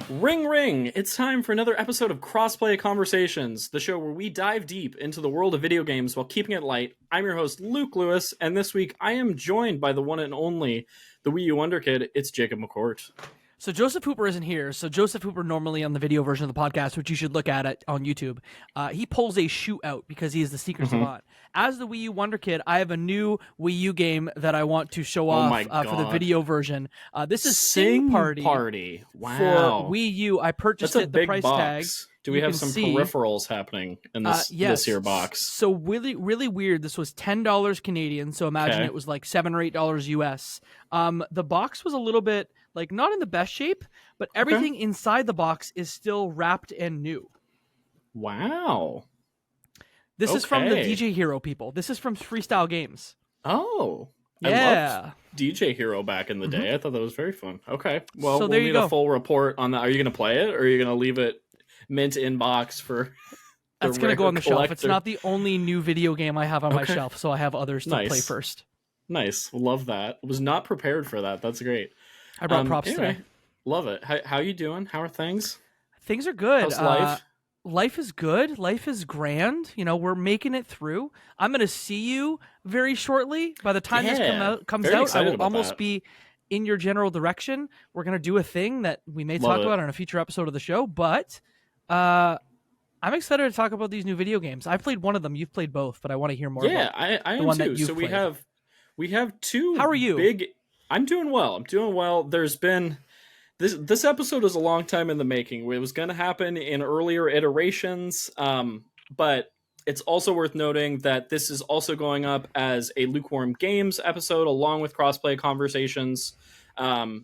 Ring ring! It's time for another episode of Crossplay Conversations, the show where we dive deep into the world of video games while keeping it light. I'm your host, Luke Lewis, and this week I am joined by the one and only, the Wii U Wonder Kid. It's Jacob McCourt. So Joseph Hooper isn't here. So Joseph Hooper, normally on the video version of the podcast, which you should look at on YouTube, he pulls a shootout because he is the secret savant. As the Wii U Wonder Kid, I have a new Wii U game that I want to show off for the video version. This is Sing Party. Wow. For Wii U. I purchased That's a it. The big price box. tag. Do we have some peripherals happening in this year box? So really weird. This was $10 Canadian. So imagine it was like $7 or $8 US. The box was a little bit like not in the best shape, but everything inside the box is still wrapped and new. Wow. This is from the DJ Hero people. This is from Freestyle Games. Oh. Yeah. I loved DJ Hero back in the day. I thought that was very fun. Okay. Well, we'll need a full report on that. Are you going to play it, or are you going to leave it mint in box for That's going to go on the shelf. It's not the only new video game I have on my shelf, so I have others to play first. Nice. Love that. Was not prepared for that. That's great. I brought props today. Love it. How you doing? How are things? Things are good. How's life? Life is good. Life is grand. You know, we're making it through. I'm going to see you very shortly. By the time this comes out, I will almost be in your general direction. We're going to do a thing that we may talk about on a future episode of the show, but I'm excited to talk about these new video games. I've played one of them. You've played both, but I want to hear more about I am too. So we have two. How are you? I'm doing well. There's been this episode is a long time in the making. It was going to happen in earlier iterations, but it's also worth noting that this is also going up as a Lukewarm Games episode along with Crossplay Conversations,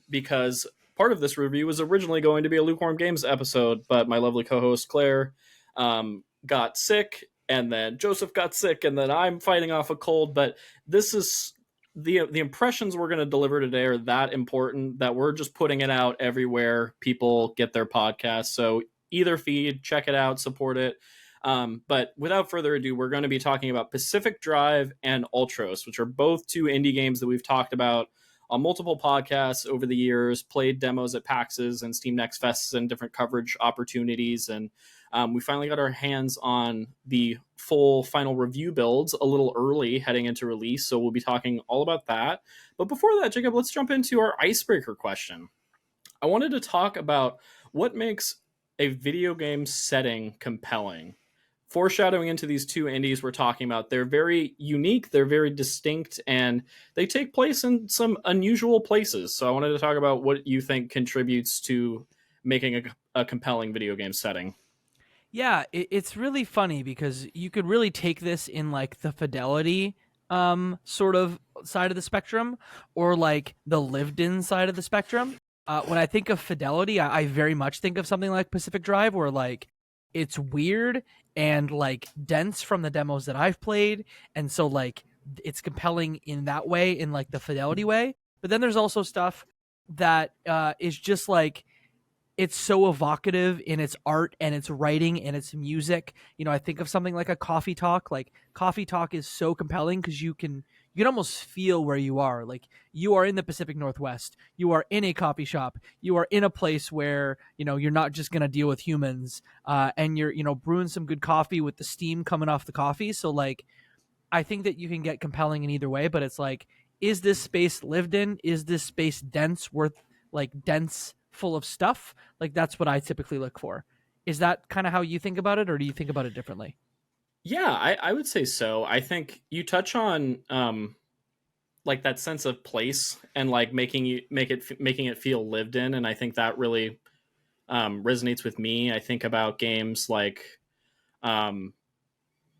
because part of this review was originally going to be a Lukewarm Games episode, but my lovely co-host Claire got sick, and then Joseph got sick, and then I'm fighting off a cold. But this is the impressions we're going to deliver today are that important that we're just putting it out everywhere people get their podcasts. So either feed, check it out, support it. But without further ado, we're going to be talking about Pacific Drive and Ultros, which are both two indie games that we've talked about on multiple podcasts over the years, played demos at PAXs and Steam Next Fests and different coverage opportunities. And we finally got our hands on the full final review builds a little early heading into release. So we'll be talking all about that. But before that, Jacob, let's jump into our icebreaker question. I wanted to talk about what makes a video game setting compelling. Foreshadowing into these two indies we're talking about, they're very unique, they're very distinct, and they take place in some unusual places. So I wanted to talk about what you think contributes to making a compelling video game setting. Yeah, it's really funny because you could really take this in like the fidelity sort of side of the spectrum, or like the lived-in side of the spectrum. When I think of fidelity, I very much think of something like Pacific Drive, where like it's weird and like dense from the demos that I've played, and so like it's compelling in that way, in like the fidelity way. But then there's also stuff that is just like, it's so evocative in its art and its writing and its music. You know, I think of something like a Coffee Talk. Like Coffee Talk is so compelling because you can almost feel where you are. Like you are in the Pacific Northwest. You are in a coffee shop. You are in a place where, you know, you're not just going to deal with humans, and you're, you know, brewing some good coffee with the steam coming off the coffee. So like, I think that you can get compelling in either way, but it's like, is this space lived in? Is this space dense, full of stuff? Like that's what I typically look for. Is that kind of how you think about it, or do you think about it differently? Yeah, I would say so. I think you touch on like that sense of place and like making it feel lived in, and I think that really resonates with me. I think about games like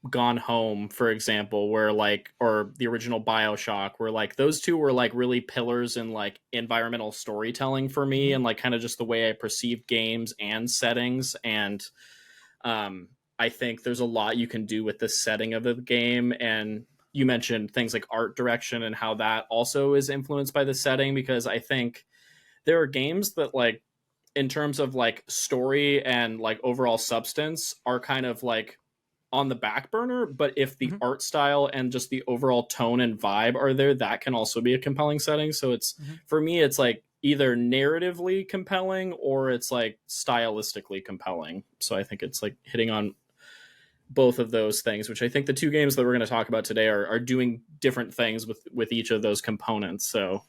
Gone Home, for example, where like, or the original BioShock, where like those two were like really pillars in like environmental storytelling for me, and like kind of just the way I perceive games and settings. And I think there's a lot you can do with the setting of the game. And you mentioned things like art direction and how that also is influenced by the setting, because I think there are games that like, in terms of like story and like overall substance, are kind of like on the back burner, but if the art style and just the overall tone and vibe are there, that can also be a compelling setting. So it's for me, it's like either narratively compelling or it's like stylistically compelling. So I think it's like hitting on both of those things, which I think the two games that we're going to talk about today are doing different things with each of those components. So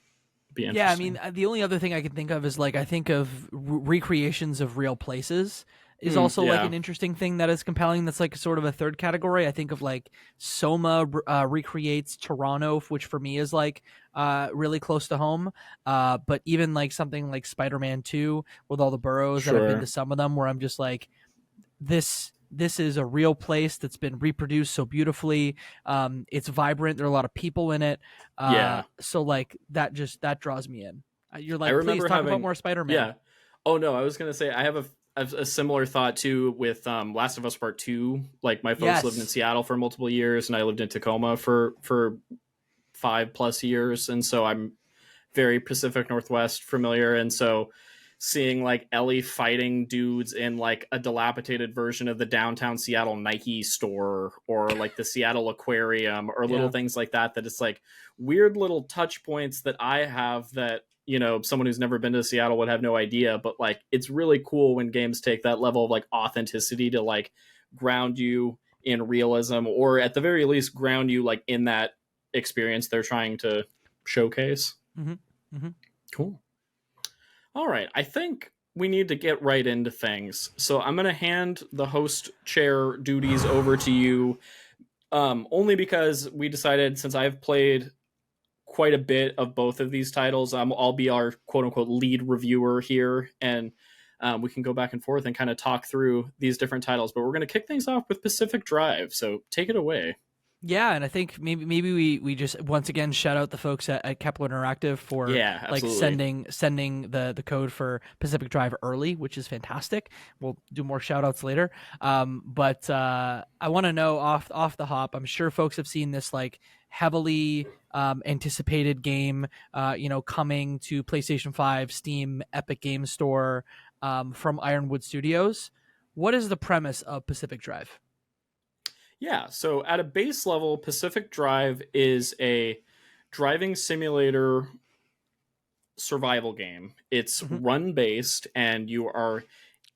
be interesting. Yeah, I mean, the only other thing I can think of is like I think of recreations of real places is also like an interesting thing that is compelling. That's like sort of a third category. I think of like Soma recreates Toronto, which for me is like really close to home. But even like something like Spider-Man 2 with all the boroughs that I've been to some of them, where I'm just like, this is a real place that's been reproduced so beautifully. It's vibrant. There are a lot of people in it. So like that draws me in. You're like, please talk about more Spider-Man. Yeah. Oh no, I was gonna say I have a similar thought too with Last of Us Part 2. Like my folks lived in Seattle for multiple years, and I lived in Tacoma for 5+ years, and so I'm very Pacific Northwest familiar, and so seeing like Ellie fighting dudes in like a dilapidated version of the downtown Seattle Nike store or like the Seattle Aquarium or little things like that it's like weird little touch points that I have that, you know, someone who's never been to Seattle would have no idea. But like, it's really cool when games take that level of like authenticity to like ground you in realism, or at the very least ground you like in that experience they're trying to showcase. Cool. All right, I think we need to get right into things. So I'm going to hand the host chair duties over to you, only because we decided, since I've played quite a bit of both of these titles, I'll be our quote-unquote lead reviewer here, and we can go back and forth and kind of talk through these different titles. But we're going to kick things off with Pacific Drive, so take it away. Yeah, and I think maybe we just once again shout out the folks at Kepler Interactive for like sending the code for Pacific Drive early, which is fantastic. We'll do more shout outs later. But I want to know off the hop, I'm sure folks have seen this like heavily anticipated game coming to PlayStation 5, Steam, Epic Games Store from Ironwood Studios. What is the premise of Pacific Drive? Yeah, so at a base level, Pacific Drive is a driving simulator survival game. It's run-based, and you are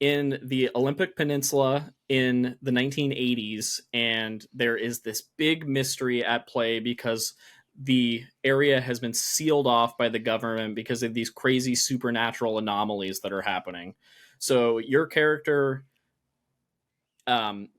in the Olympic Peninsula in the 1980s, and there is this big mystery at play because the area has been sealed off by the government because of these crazy supernatural anomalies that are happening. So your character...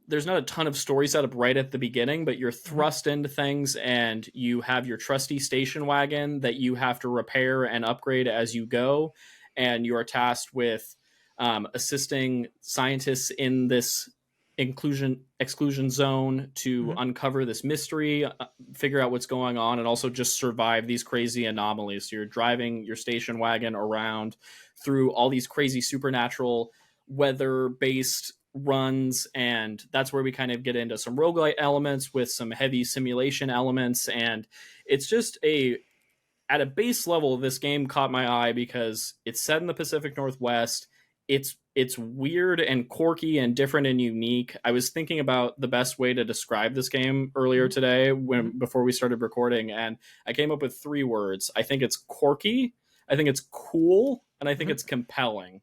there's not a ton of story set up right at the beginning, but you're thrust into things, and you have your trusty station wagon that you have to repair and upgrade as you go. And you are tasked with assisting scientists in this exclusion zone to uncover this mystery, figure out what's going on, and also just survive these crazy anomalies. So you're driving your station wagon around through all these crazy supernatural weather-based runs, and that's where we kind of get into some roguelite elements with some heavy simulation elements. And it's just at a base level, this game caught my eye because it's set in the Pacific Northwest. It's weird and quirky and different and unique. I was thinking about the best way to describe this game earlier today before we started recording, and I came up with 3 words. I think it's quirky, I think it's cool, and I think it's compelling.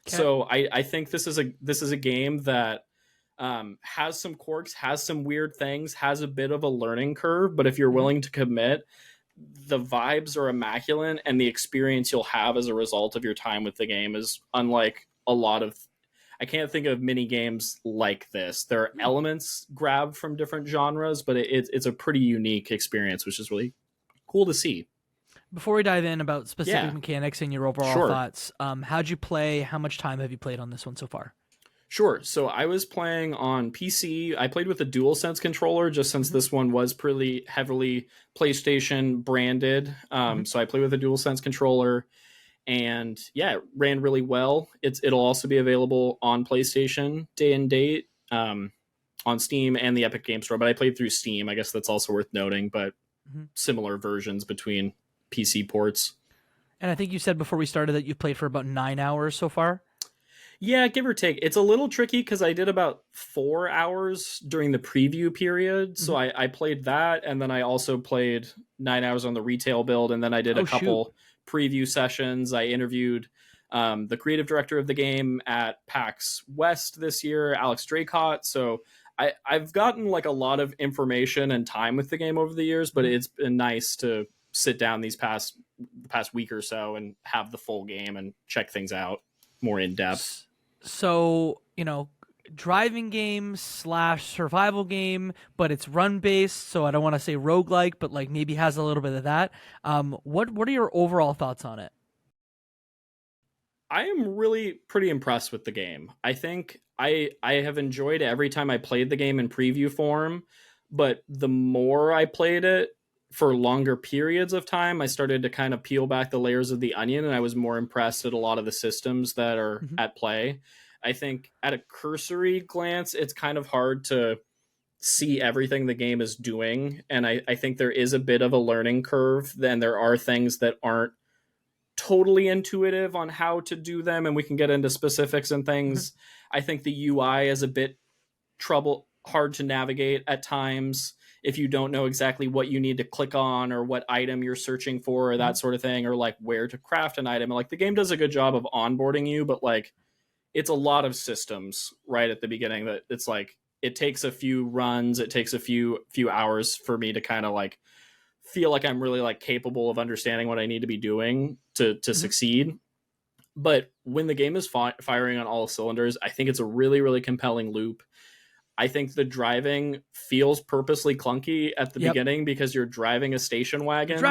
Okay. So I think this is a game that has some quirks, has some weird things, has a bit of a learning curve, but if you're willing to commit, the vibes are immaculate, and the experience you'll have as a result of your time with the game is unlike a lot of... I can't think of many games like this. There are elements grabbed from different genres, but it's a pretty unique experience, which is really cool to see. Before we dive in about specific mechanics and your overall thoughts, how'd you play? How much time have you played on this one so far? Sure. So I was playing on PC. I played with a DualSense controller just since this one was pretty heavily PlayStation branded. So I played with a DualSense controller, and it ran really well. It'll also be available on PlayStation day and date, on Steam and the Epic Games Store. But I played through Steam. I guess that's also worth noting, but similar versions between PC ports. And I think you said before we started that you played for about 9 hours so far. Yeah, give or take. It's a little tricky because I did about 4 hours during the preview period. So I played that, and then I also played 9 hours on the retail build, and then I did a couple preview sessions. I interviewed the creative director of the game at PAX West this year, Alex Draycott. So I've gotten like a lot of information and time with the game over the years, but it's been nice to sit down the past week or so and have the full game and check things out more in depth. So, driving game / survival game, but it's run based. So I don't want to say roguelike, but like maybe has a little bit of that. What are your overall thoughts on it? I am really pretty impressed with the game. I think I have enjoyed every time I played the game in preview form, but the more I played it for longer periods of time, I started to kind of peel back the layers of the onion, and I was more impressed at a lot of the systems that are at play. I think at a cursory glance, it's kind of hard to see everything the game is doing, and I think there is a bit of a learning curve. Then there are things that aren't totally intuitive on how to do them, and we can get into specifics and things. I think the UI is a bit hard to navigate at times if you don't know exactly what you need to click on or what item you're searching for or that sort of thing, or like where to craft an item. Like the game does a good job of onboarding you, but like it's a lot of systems right at the beginning that it's like it takes a few runs, it takes a few hours for me to kind of like feel like I'm really like capable of understanding what I need to be doing to succeed. But when the game is firing on all cylinders, I think it's a really, really compelling loop. I think the driving feels purposely clunky at the beginning because you're driving a station wagon.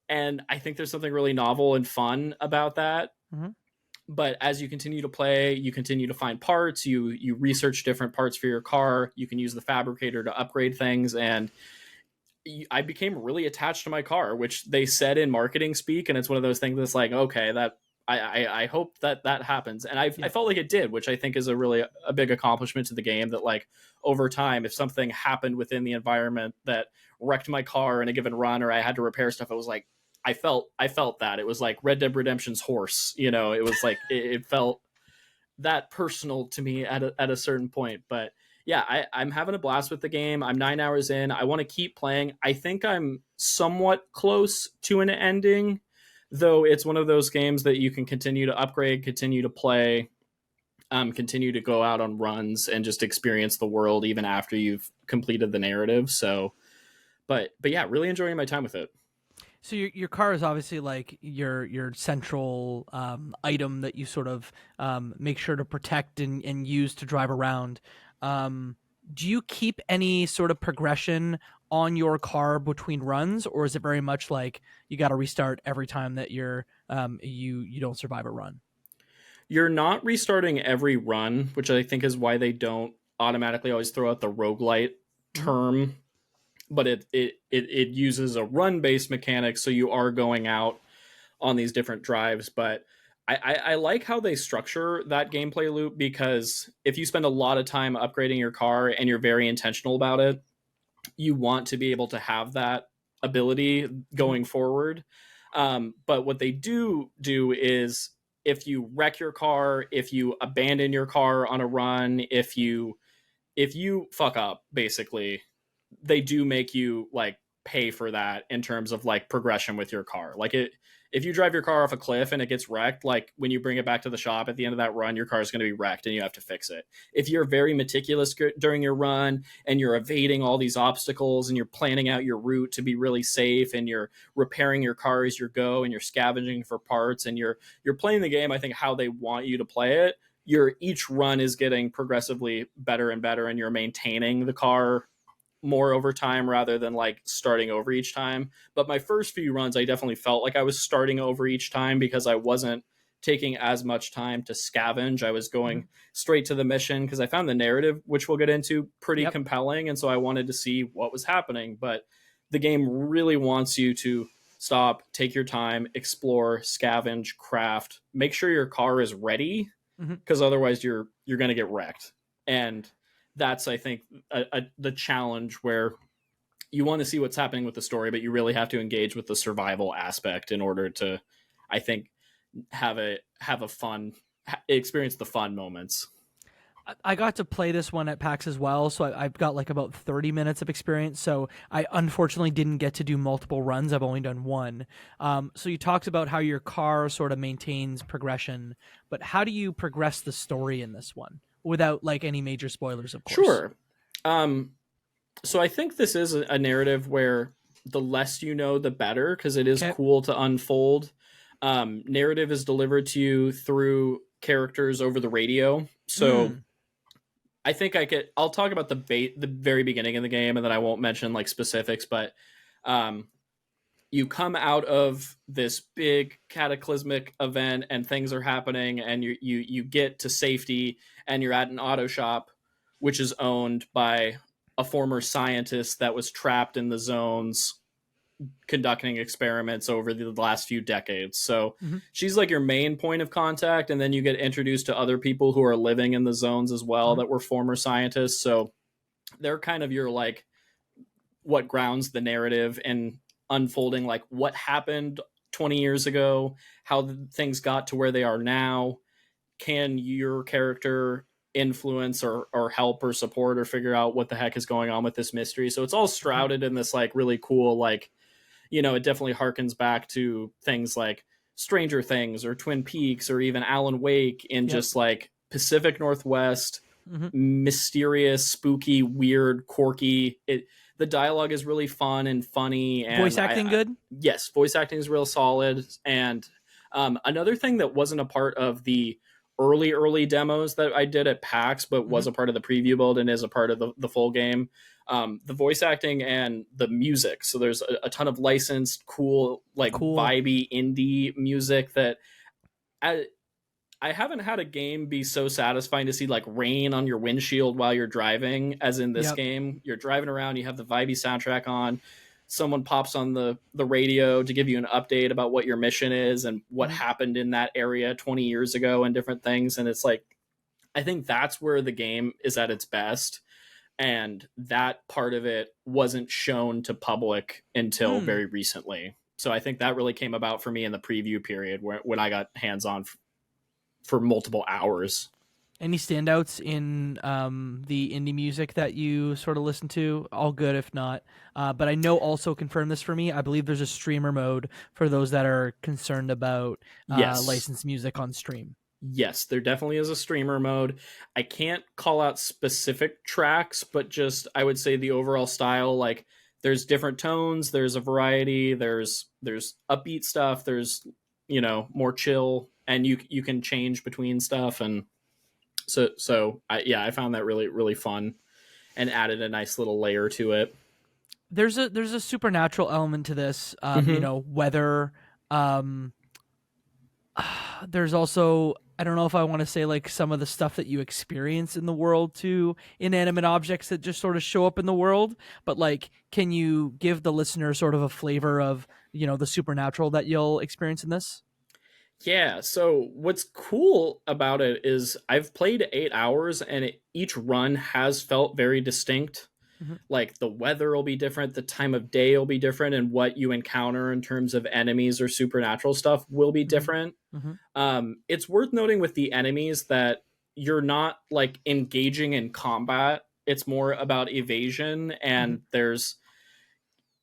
And I think there's something really novel and fun about that. But as you continue to play, you continue to find parts, you research different parts for your car, you can use the fabricator to upgrade things, and I became really attached to my car, which they said in marketing speak, and it's one of those things that's like, okay, that I hope that happens, and I felt like it did, which I think is a big accomplishment to the game. That like over time, if something happened within the environment that wrecked my car in a given run, or I had to repair stuff, it was like I felt that it was like Red Dead Redemption's horse. It was like it felt that personal to me at a certain point, but. Yeah, I'm having a blast with the game. I'm 9 hours in. I want to keep playing. I think I'm somewhat close to an ending, though it's one of those games that you can continue to upgrade, continue to play, continue to go out on runs and just experience the world even after you've completed the narrative. So, but yeah, really enjoying my time with it. So your car is obviously like your central item that you sort of make sure to protect and use to drive around. Do you keep any sort of progression on your car between runs, or is it very much like you got to restart every time that you don't survive a run? You're not restarting every run, which I think is why they don't automatically always throw out the roguelite term, but it uses a run-based mechanic, so you are going out on these different drives, but I like how they structure that gameplay loop, because if you spend a lot of time upgrading your car and you're very intentional about it, you want to be able to have that ability going forward. But what they do is if you wreck your car, if you abandon your car on a run, if you fuck up, basically, they do make you like pay for that in terms of like progression with your car. Like if you drive your car off a cliff and it gets wrecked, like when you bring it back to the shop at the end of that run, your car is going to be wrecked and you have to fix it. If you're very meticulous during your run and you're evading all these obstacles and you're planning out your route to be really safe and you're repairing your car as you go and you're scavenging for parts and you're playing the game, I think, how they want you to play it, each run is getting progressively better and better, and you're maintaining the car more over time rather than like starting over each time. But my first few runs, I definitely felt like I was starting over each time because I wasn't taking as much time to scavenge. I was going straight to the mission because I found the narrative, which we'll get into, pretty compelling. And so I wanted to see what was happening. But the game really wants you to stop, take your time, explore, scavenge, craft, make sure your car is ready, because otherwise you're going to get wrecked. And that's, I think, the challenge, where you want to see what's happening with the story, but you really have to engage with the survival aspect in order to, I think, have a fun experience, the fun moments. I got to play this one at PAX as well, so I've got like about 30 minutes of experience. So I unfortunately didn't get to do multiple runs. I've only done one. So you talked about how your car sort of maintains progression, but how do you progress the story in this one without like any major spoilers, of course? Sure. Um, so I think this is a narrative where the less you know, the better, because it is Okay. cool to unfold. Narrative is delivered to you through characters over the radio. So Mm. I think I'll talk about the very beginning of the game, and then I won't mention like specifics, but um, you come out of this big cataclysmic event and things are happening, and you get to safety, and you're at an auto shop which is owned by a former scientist that was trapped in the zones conducting experiments over the last few decades. So Hmm. she's like your main point of contact, and then you get introduced to other people who are living in the zones as well Hmm. that were former scientists. So they're kind of your like what grounds the narrative and unfolding like what happened 20 years ago, how things got to where they are now. Can your character influence or help or support or figure out what the heck is going on with this mystery? So it's all Hmm. shrouded in this like really cool, like, it definitely harkens back to things like Stranger Things or Twin Peaks or even Alan Wake in Yep. just like Pacific Northwest, Hmm. mysterious, spooky, weird, quirky. The dialogue is really fun and funny, Voice and acting good? yes, voice acting is real solid. And another thing that wasn't a part of the early demos that I did at PAX, but Hmm. was a part of the preview build and is a part of the full game, the voice acting and the music. So there's a ton of licensed, cool, like Cool. vibey indie music that I haven't had a game be so satisfying to see like rain on your windshield while you're driving as in this Yep. game. You're driving around, you have the vibey soundtrack on. Someone pops on the radio to give you an update about what your mission is and what Hmm. happened in that area 20 years ago and different things. And it's like, I think that's where the game is at its best. And that part of it wasn't shown to public until Hmm. very recently. So I think that really came about for me in the preview period when I got hands on for multiple hours. Any standouts in the indie music that you sort of listen to? All good, if not. But I know also confirm this for me. I believe there's a streamer mode for those that are concerned about Yes. licensed music on stream. Yes, there definitely is a streamer mode. I can't call out specific tracks, but just I would say the overall style, like there's different tones, there's a variety, there's upbeat stuff, there's more chill, and you can change between stuff. And I found that really really fun and added a nice little layer to it. There's a supernatural element to this. Mm-hmm. Weather. Um, there's also, I don't know if I want to say like some of the stuff that you experience in the world to inanimate objects that just sort of show up in the world, but like can you give the listener sort of a flavor of, the supernatural that you'll experience in this? Yeah, so what's cool about it is I've played 8 hours and each run has felt very distinct. Hmm. Like the weather will be different, the time of day will be different, and what you encounter in terms of enemies or supernatural stuff will be Hmm. different. Hmm. It's worth noting with the enemies that you're not like engaging in combat. It's more about evasion, Hmm. and there's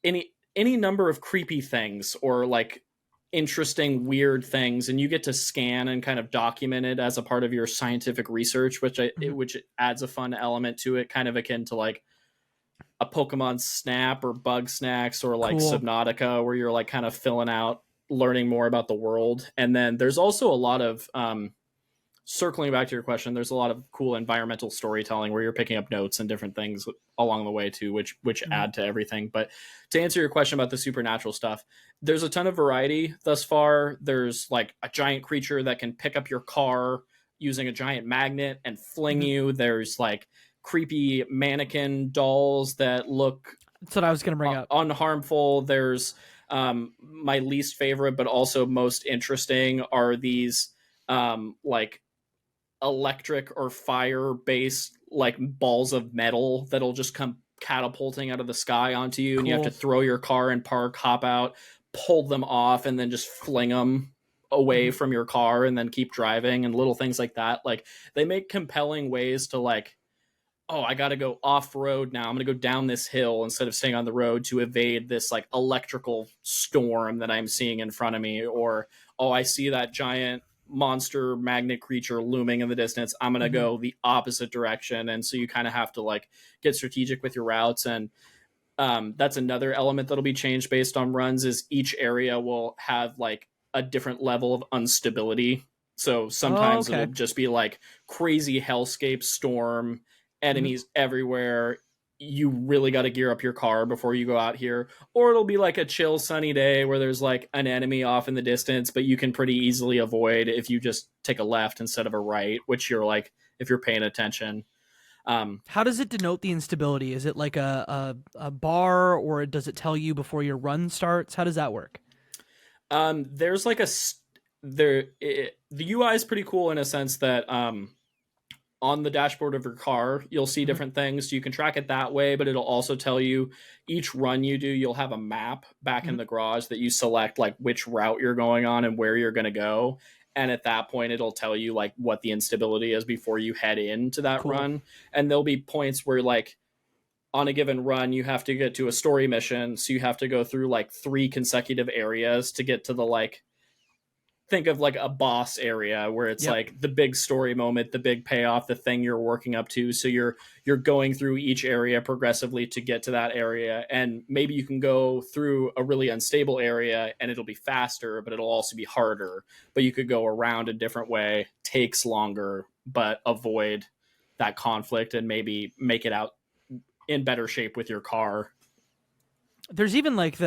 any number of creepy things or like interesting weird things, and you get to scan and kind of document it as a part of your scientific research, Hmm. which adds a fun element to it, kind of akin to like a Pokemon Snap or Bug Snacks or like Cool. Subnautica, where you're like kind of filling out, learning more about the world. And then there's also a lot of circling back to your question, there's a lot of cool environmental storytelling where you're picking up notes and different things along the way too, which Hmm. add to everything. But to answer your question about the supernatural stuff, there's a ton of variety thus far. There's like a giant creature that can pick up your car using a giant magnet and fling Hmm. you. There's like creepy mannequin dolls that look That's what I was going to bring up. unharmful. There's my least favorite, but also most interesting are these like electric or fire based like balls of metal that'll just come catapulting out of the sky onto you, and you have to Cool. throw your car and park, hop out, pull them off, and then just fling them away Mhm. from your car and then keep driving, and little things like that. Like, they make compelling ways to, like, oh, I got to go off road now. I'm going to go down this hill instead of staying on the road to evade this like electrical storm that I'm seeing in front of me. Or, oh, I see that giant monster magnet creature looming in the distance. I'm going to Mhm. go the opposite direction. And so you kind of have to like get strategic with your routes. And that's another element that'll be changed based on runs, is each area will have like a different level of instability. So Oh, sometimes it'll okay. just be like crazy hellscape storm, Mhm. enemies everywhere. You really got to gear up your car before you go out here. Or it'll be like a chill sunny day where there's like an enemy off in the distance, but you can pretty easily avoid if you just take a left instead of a right, which you're like, if you're paying attention. um, How does it denote the instability? Is it like a bar, or does it tell you before your run starts? How does that work? there's like the UI is pretty cool in a sense that on the dashboard of your car you'll see Mhm. different things. You can track it that way, but it'll also tell you each run you do. You'll have a map back in Mhm. the garage that you select, like which route you're going on and where you're going to go. And at that point, it'll tell you like what the instability is before you head into that Cool. run. And there'll be points where like on a given run you have to get to a story mission, so you have to go through like 3 consecutive areas to get to the like, think of like a boss area where it's Yep. like the big story moment, the big payoff, the thing you're working up to. So you're going through each area progressively to get to that area. And maybe you can go through a really unstable area and it'll be faster, but it'll also be harder. But you could go around a different way, takes longer, but avoid that conflict and maybe make it out in better shape with your car. There's even like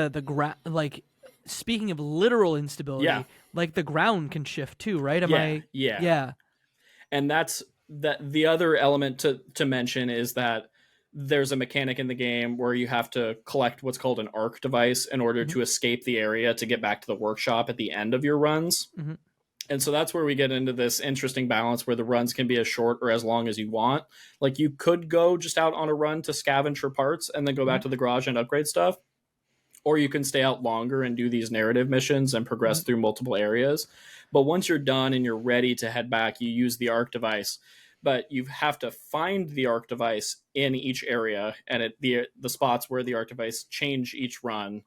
like, speaking of literal Yeah. instability, like the ground can shift too, right? Am Yeah. I? Yeah. Yeah. And that's that. The other element to mention is that there's a mechanic in the game where you have to collect what's called an arc device in order Mhm. to escape the area to get back to the workshop at the end of your runs. Mhm. And so that's where we get into this interesting balance where the runs can be as short or as long as you want. Like, you could go just out on a run to scavenge for parts and then go back Mhm. to the garage and upgrade stuff, or you can stay out longer and do these narrative missions and progress Mhm. through multiple areas. But once you're done and you're ready to head back, you use the arc device. But you have to find the arc device in each area, and the spots where the arc device change each run,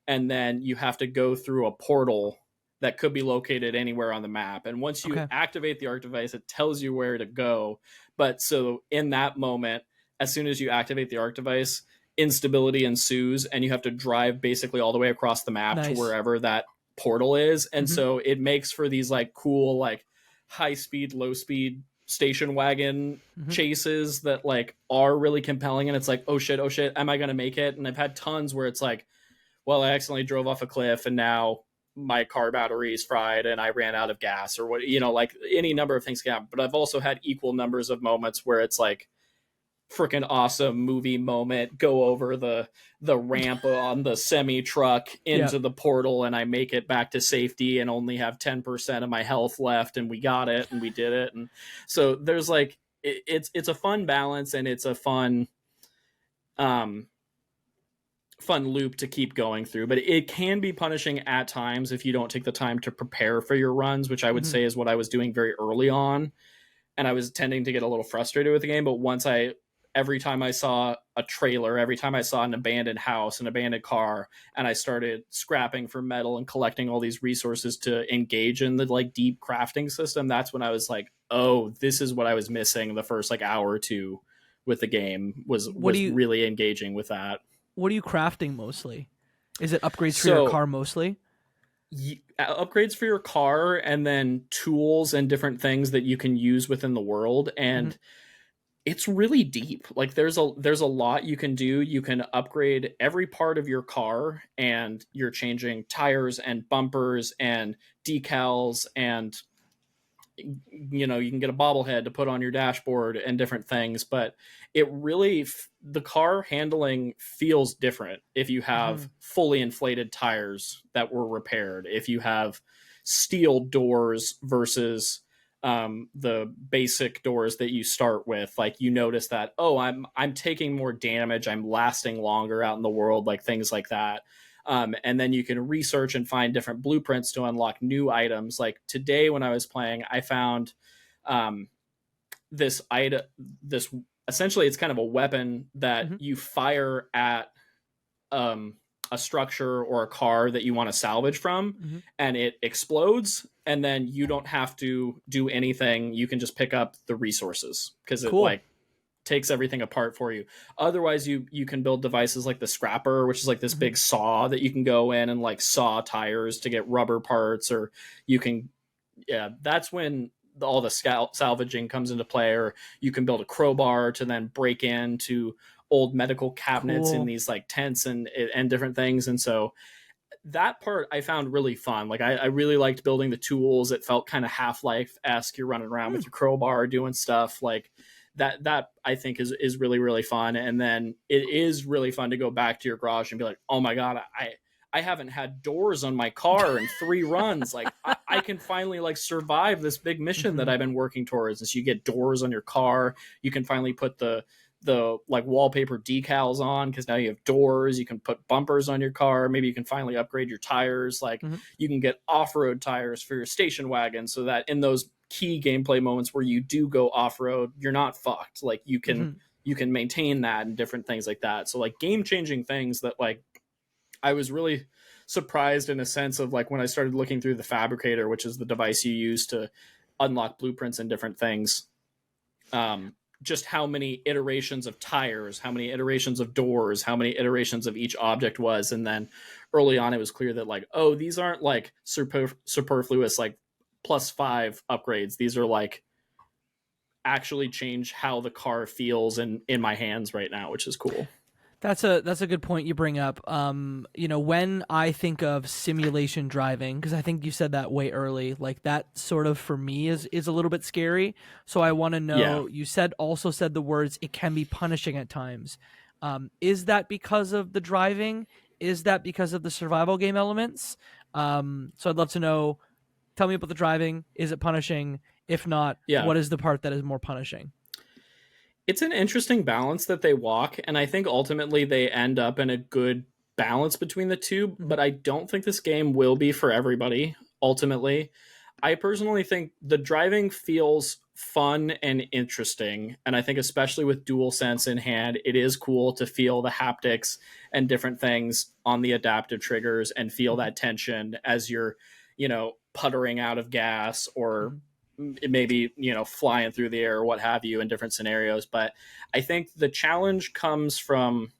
and then you have to go through a portal that could be located anywhere on the map. And once you Okay. activate the arc device, it tells you where to go. But so in that moment, as soon as you activate the arc device, instability ensues and you have to drive basically all the way across the map to Nice. wherever that portal is. And Mhm. so it makes for these like cool like high speed low speed station wagon Mhm. chases that like are really compelling. And it's like, oh shit, am I gonna make it? And I've had tons where it's like, well, I accidentally drove off a cliff and now my car battery is fried and I ran out of gas, or what, like any number of things can happen. But I've also had equal numbers of moments where it's like freaking awesome movie moment, go over the ramp on the semi truck Yeah. into the portal and I make it back to safety and only have 10% of my health left, and we got it and we did it. And so there's like it's a fun balance, and it's a um fun loop to keep going through, but it can be punishing at times if you don't take the time to prepare for your runs, which I would Mhm. say is what I was doing very early on. And I was tending to get a little frustrated with the game. But every time I saw a trailer, every time I saw an abandoned house, an abandoned car, and I started scrapping for metal and collecting all these resources to engage in the like deep crafting system, that's when I was like, oh, this is what I was missing the first like hour or two with the game, What do was you really engaging with that. What are you crafting mostly? Is it upgrades for your So car mostly? upgrades for your car, and then tools and different things that you can use within the world. Mhm. And it's really deep. Like, there's a lot you can do. You can upgrade every part of your car, and you're changing tires and bumpers and decals, and you can get a bobblehead to put on your dashboard and different things. But it really, the car handling feels different if you have Mhm. fully inflated tires that were repaired, if you have steel doors versus the basic doors that you start with. Like, you notice that, oh, I'm taking more damage, I'm lasting longer out in the world, like things like that. And then you can research and find different blueprints to unlock new items. Like today when I was playing, I found this item, this essentially it's kind of a weapon that you fire at a structure or a car that you want to salvage from, and it explodes, and then you don't have to do anything. You can just pick up the resources because it like takes everything apart for you. Otherwise, you can build devices like the scrapper, which is like this big saw that you can go in and like saw tires to get rubber parts, or you can, that's when all the salvaging comes into play. Or you can build a crowbar to then break into old medical cabinets in these like tents and different things. And so that part I found really fun. Like I really liked building the tools. It felt kind of Half-Life-esque. You're running around with your crowbar doing stuff like that I think is really, really fun. And then it is really fun to go back to your garage and be like, oh my God, I haven't had doors on my car in 3 runs. Like I can finally like survive this big mission that I've been working towards. And so you get doors on your car. You can finally put the like wallpaper decals on because now you have doors. You can put bumpers on your car. Maybe you can finally upgrade your tires. Like you can get off-road tires for your station wagon so that in those key gameplay moments where you do go off-road, you're not fucked. Like you can maintain that and different things like that. So like game-changing things that like I was really surprised in a sense of like when I started looking through the Fabricator, which is the device you use to unlock blueprints and different things. Just how many iterations of tires, how many iterations of doors, how many iterations of each object was. And then early on, it was clear that like, oh, these aren't like superfluous, like +5 upgrades. These are like actually change how the car feels in my hands right now, which is cool. That's a good point you bring up. When I think of simulation driving, because I think you said that way early, like that sort of for me is a little bit scary. So I want to know. You also said the words "it can be punishing at times." Is that because of the driving? Is that because of the survival game elements? So I'd love to know. Tell me about the driving. Is it punishing? If not, what is the part that is more punishing? It's an interesting balance that they walk, and I think ultimately they end up in a good balance between the two, but I don't think this game will be for everybody, ultimately. I personally think the driving feels fun and interesting, and I think especially with DualSense in hand, it is cool to feel the haptics and different things on the adaptive triggers and feel that tension as you're, puttering out of gas or maybe flying through the air or what have you in different scenarios. But I think the challenge comes from,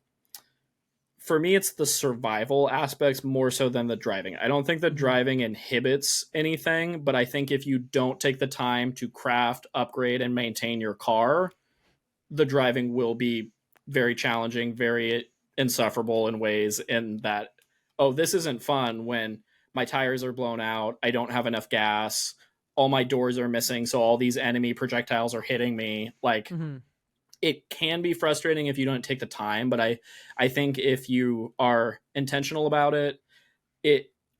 for me, it's the survival aspects more so than the driving. I don't think the driving inhibits anything, but I think if you don't take the time to craft, upgrade, and maintain your car, the driving will be very challenging, very insufferable in ways in that, oh, this isn't fun when my tires are blown out, I don't have enough gas, all my doors are missing, so all these enemy projectiles are hitting me. Like it can be frustrating if you don't take the time, but I think if you are intentional about it,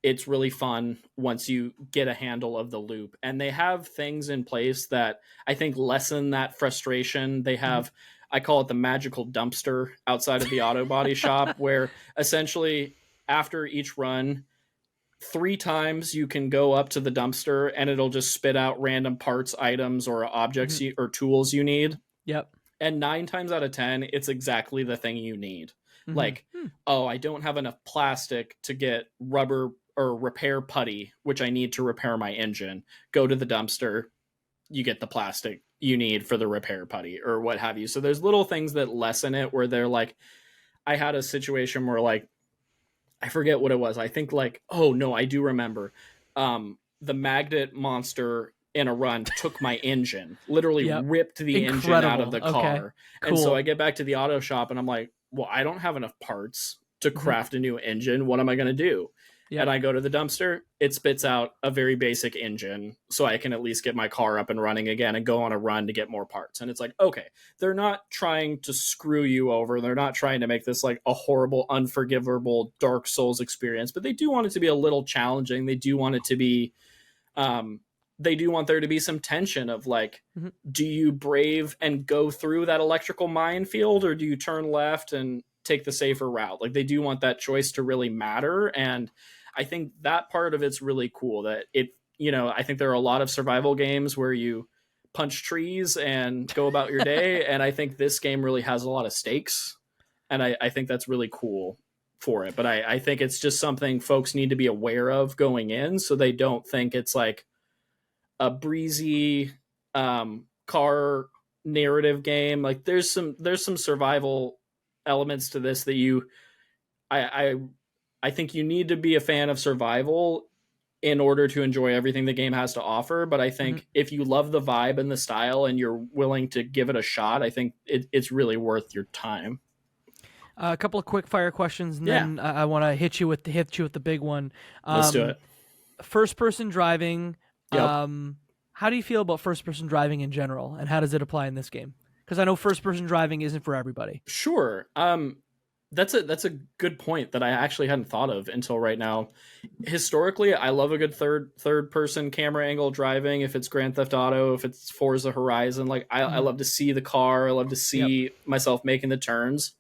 it's really fun once you get a handle of the loop. And they have things in place that I think lessen that frustration. They have I call it the magical dumpster outside of the auto body shop, where essentially after each run 3 times you can go up to the dumpster and it'll just spit out random parts, items, or objects or tools you need. Yep. And 9 times out of 10, it's exactly the thing you need. Like, oh, I don't have enough plastic to get rubber or repair putty, which I need to repair my engine. Go to the dumpster, you get the plastic you need for the repair putty or what have you. So there's little things that lessen it where they're like, I had a situation where like, I forget what it was. I think like, oh no, I do remember. The magnet monster in a run took my engine, literally ripped the engine out of the car. Okay. Cool. And so I get back to the auto shop and I'm like, well, I don't have enough parts to craft a new engine. What am I going to do? And I go to the dumpster, it spits out a very basic engine so I can at least get my car up and running again and go on a run to get more parts. And it's like, okay, they're not trying to screw you over. They're not trying to make this like a horrible, unforgivable Dark Souls experience, but they do want it to be a little challenging. They do want it to be, they do want there to be some tension of like, do you brave and go through that electrical minefield, or do you turn left and take the safer route. Like they do want that choice to really matter. And I think that part of it's really cool that it, I think there are a lot of survival games where you punch trees and go about your day. And I think this game really has a lot of stakes. And I think that's really cool for it. But I think it's just something folks need to be aware of going in so they don't think it's like a breezy car narrative game. Like there's some survival elements to this that I think you need to be a fan of survival in order to enjoy everything the game has to offer. But I think if you love the vibe and the style and you're willing to give it a shot, I think it's really worth your time. A couple of quick fire questions, and then I want to hit you with the big one. Let's do it. First person driving. Yep. How do you feel about first person driving in general, and how does it apply in this game? Because I know first person driving isn't for everybody. Sure. That's a good point that I actually hadn't thought of until right now. Historically, I love a good third person camera angle driving. If it's Grand Theft Auto, if it's Forza Horizon, like I love to see the car. I love to see myself making the turns.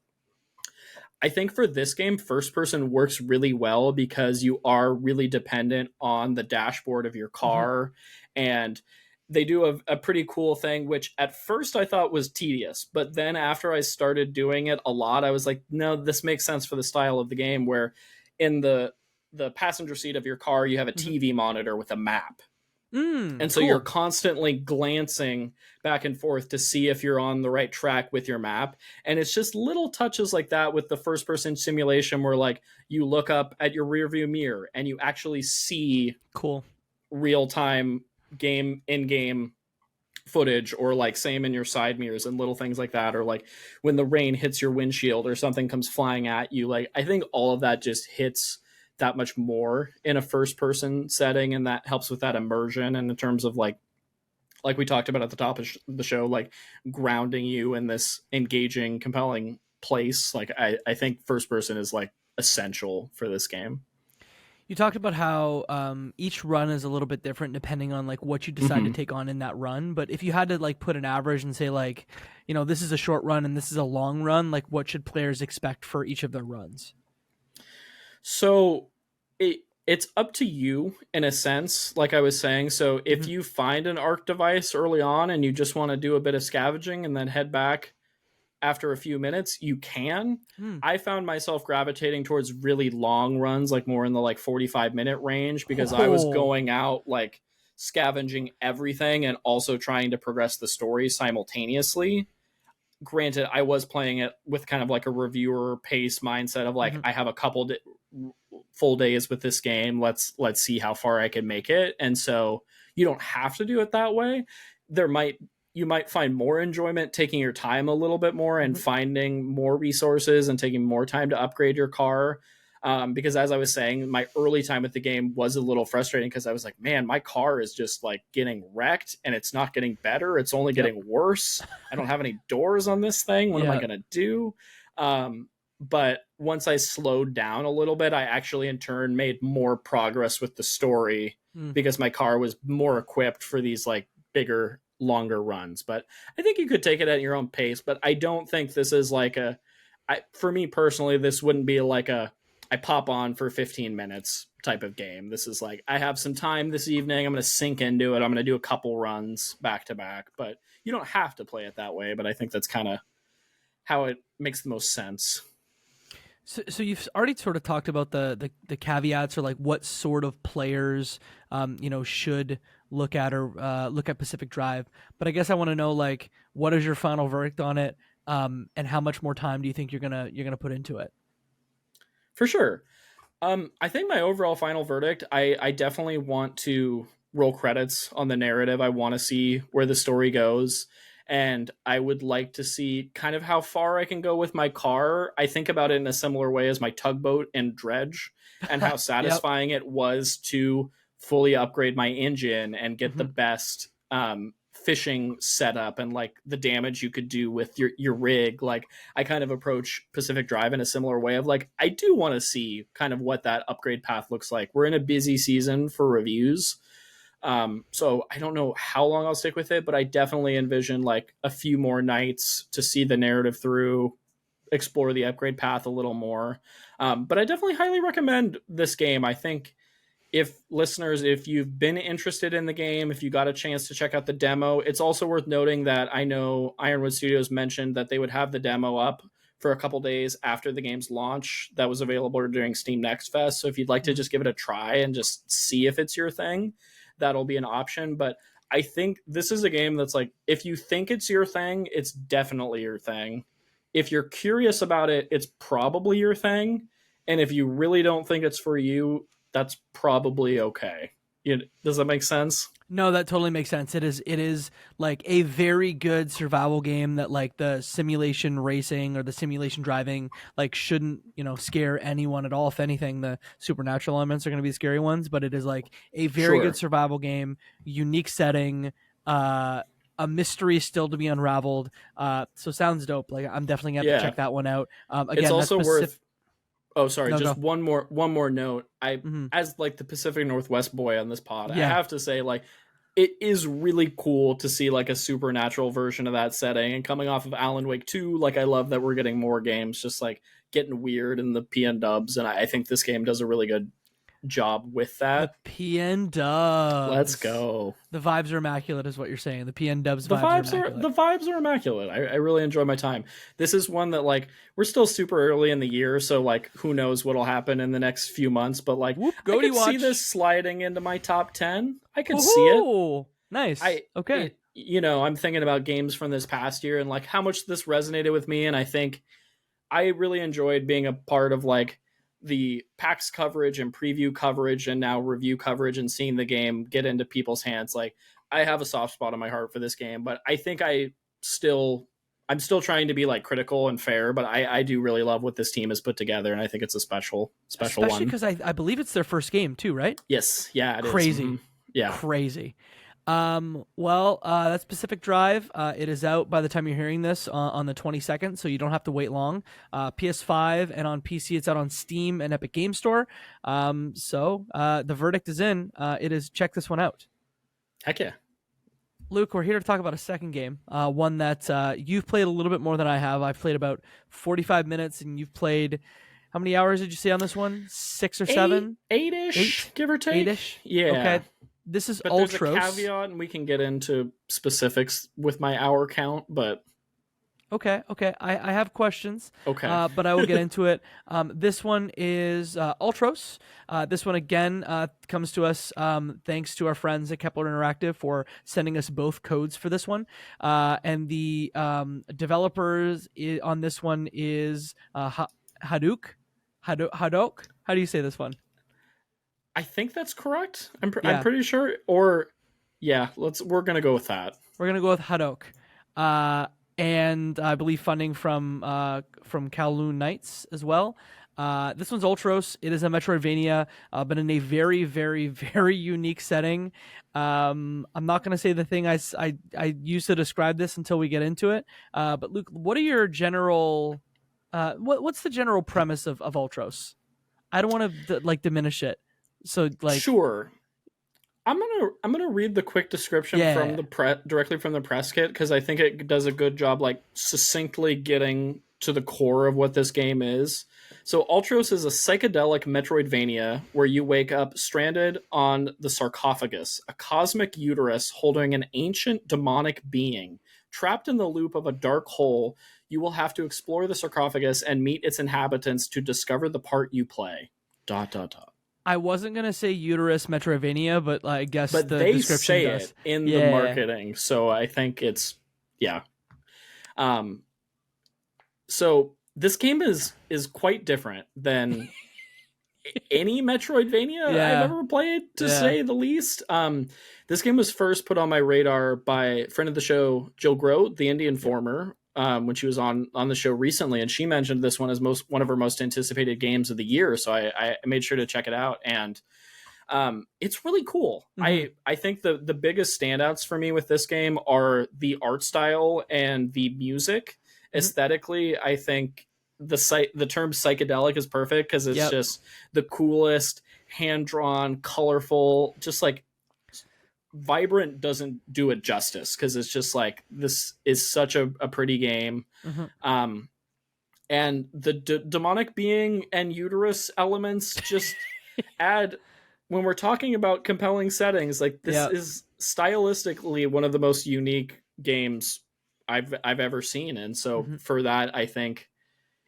I think for this game, first person works really well because you are really dependent on the dashboard of your car. And they do a pretty cool thing, which at first I thought was tedious. But then after I started doing it a lot, I was like, no, this makes sense for the style of the game, where in the passenger seat of your car, you have a TV monitor with a map. And so you're constantly glancing back and forth to see if you're on the right track with your map. And it's just little touches like that with the first person simulation where like you look up at your rear view mirror and you actually see real time in-game footage, or like same in your side mirrors and little things like that, or like when the rain hits your windshield or something comes flying at you. Like I think all of that just hits that much more in a first person setting, and that helps with that immersion. And in terms of like we talked about at the top of the show, like grounding you in this engaging, compelling place, like I think first person is like essential for this game. You talked about how each run is a little bit different depending on like what you decide to take on in that run. But if you had to like put an average and say like, this is a short run and this is a long run, like what should players expect for each of their runs? So it's up to you in a sense, like I was saying. So if you find an arc device early on and you just want to do a bit of scavenging and then head back after a few minutes, you can. I found myself gravitating towards really long runs, like more in the like 45-minute range, because I was going out like scavenging everything and also trying to progress the story simultaneously. Granted, I was playing it with kind of like a reviewer pace mindset of like, I have a couple full days with this game. Let's see how far I can make it. And so you don't have to do it that way. You might find more enjoyment taking your time a little bit more and finding more resources and taking more time to upgrade your car. Because as I was saying, my early time with the game was a little frustrating because I was like, man, my car is just like getting wrecked and it's not getting better. It's only getting worse. I don't have any doors on this thing. What am I going to do? But once I slowed down a little bit, I actually in turn made more progress with the story because my car was more equipped for these like bigger, longer runs. But I think you could take it at your own pace, but I don't think this is like for me personally, this wouldn't be like I pop on for 15 minutes type of game. This is like, I have some time this evening. I'm going to sink into it. I'm going to do a couple runs back to back, but you don't have to play it that way. But I think that's kind of how it makes the most sense. So you've already sort of talked about the caveats, or like what sort of players, should look at Pacific Drive. But I guess I want to know, like, what is your final verdict on it, and how much more time do you think you're gonna put into it? For sure. I think my overall final verdict, I definitely want to roll credits on the narrative. I want to see where the story goes. And I would like to see kind of how far I can go with my car. I think about it in a similar way as my tugboat and dredge, and how satisfying it was to fully upgrade my engine and get the best fishing setup and like the damage you could do with your rig. Like I kind of approach Pacific Drive in a similar way of like, I do want to see kind of what that upgrade path looks like. We're in a busy season for reviews. So I don't know how long I'll stick with it, but I definitely envision like a few more nights to see the narrative through, explore the upgrade path a little more. But I definitely highly recommend this game. I think if you've been interested in the game, if you got a chance to check out the demo, it's also worth noting that I know Ironwood Studios mentioned that they would have the demo up for a couple days after the game's launch that was available during Steam Next Fest. So if you'd like to just give it a try and just see if it's your thing, that'll be an option. But I think this is a game that's like, if you think it's your thing, it's definitely your thing. If you're curious about it, it's probably your thing. And if you really don't think it's for you, that's probably okay. Does that make sense? No, that totally makes sense. It is like a very good survival game that like the simulation racing or the simulation driving like shouldn't, scare anyone at all. If anything, the supernatural elements are going to be the scary ones, but it is like a very good survival game, unique setting, a mystery still to be unraveled. So sounds dope. Like I'm definitely going to have to check that one out. Again, it's also worth Oh, sorry. No, just go. one more note. As like the Pacific Northwest boy on this pod, I have to say, like, it is really cool to see like a supernatural version of that setting. And coming off of Alan Wake 2, like, I love that we're getting more games just like getting weird in the PN dubs, and I think this game does a really good job with that. The PN dubs. Let's go. The vibes are immaculate, is what you're saying. The PN dubs vibes are immaculate. I really enjoy my time. This is one that like we're still super early in the year, so like who knows what'll happen in the next few months. But like I could see this sliding into my top 10. I could see it. Nice. I'm thinking about games from this past year and like how much this resonated with me, and I think I really enjoyed being a part of like the PAX coverage and preview coverage and now review coverage and seeing the game get into people's hands. Like, I have a soft spot in my heart for this game, but I think I'm still trying to be like critical and fair, but I do really love what this team has put together, and I think it's a special Especially one. Because I believe it's their first game too, right? Yes. Yeah, it Crazy. is. Mm-hmm. Yeah. Crazy. That's Pacific Drive. It is out by the time you're hearing this on the 22nd, so you don't have to wait long. PS5 and on PC, it's out on Steam and Epic Game Store. So the verdict is in. It is check this one out. Heck yeah. Luke, we're here to talk about a second game, one that you've played a little bit more than I have. I've played about 45 minutes, and you've played, how many hours did you say on this one? 6 or 7? 8-ish, give or take. 8-ish? Yeah. Okay. This is but Ultros. There's a caveat, and we can get into specifics with my hour count, but... Okay. I have questions. Okay. But I will get into it. This one is Ultros. This one, again, comes to us thanks to our friends at Kepler Interactive for sending us both codes for this one. And the developers on this one is Hadoque. Hadoque? How do you say this one? I think that's correct. I'm pretty sure. Or, yeah, we're going to go with that. We're going to go with Hadoque. And I believe funding from Kowloon Knights as well. This one's Ultros. It is a Metroidvania, but in a very, very, very unique setting. I'm not going to say the thing I used to describe this until we get into it. But Luke, what are your general... what's the general premise of Ultros? I don't want to diminish it. So sure. I'm gonna read the quick description from the directly from the press kit, because I think it does a good job succinctly getting to the core of what this game is. So Ultros is a psychedelic Metroidvania where you wake up stranded on the sarcophagus, a cosmic uterus holding an ancient demonic being. Trapped in the loop of a dark hole, you will have to explore the sarcophagus and meet its inhabitants to discover the part you play. ... I wasn't gonna say uterus Metroidvania, but I guess the they description say does. It in the marketing, so I think it's So this game is quite different than any Metroidvania I've ever played, to say the least. This game was first put on my radar by friend of the show, Jill Grote, the Indie Informer, when she was on the show recently, and she mentioned this one as one of her most anticipated games of the year. So I made sure to check it out, and it's really cool. Mm-hmm. I think the biggest standouts for me with this game are the art style and the music. Mm-hmm. Aesthetically, I think the term psychedelic is perfect, because it's just the coolest, hand-drawn, colorful, just like vibrant doesn't do it justice, because it's just like, this is such a pretty game. Mm-hmm. and the demonic being and uterus elements just add, when we're talking about compelling settings, like this is stylistically one of the most unique games I've ever seen. And so for that, I think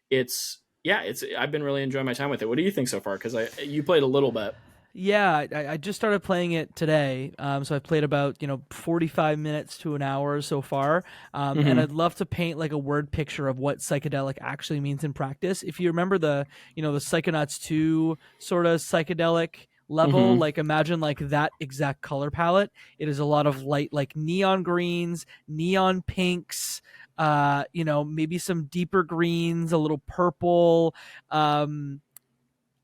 it's I've been really enjoying my time with it. What do you think so far? Because you played a little bit. Yeah, I just started playing it today, so I've played about 45 minutes to an hour so far, and I'd love to paint like a word picture of what psychedelic actually means in practice. If you remember the the Psychonauts 2 sort of psychedelic level, like imagine like that exact color palette. It is a lot of light, like neon greens, neon pinks, maybe some deeper greens, a little purple.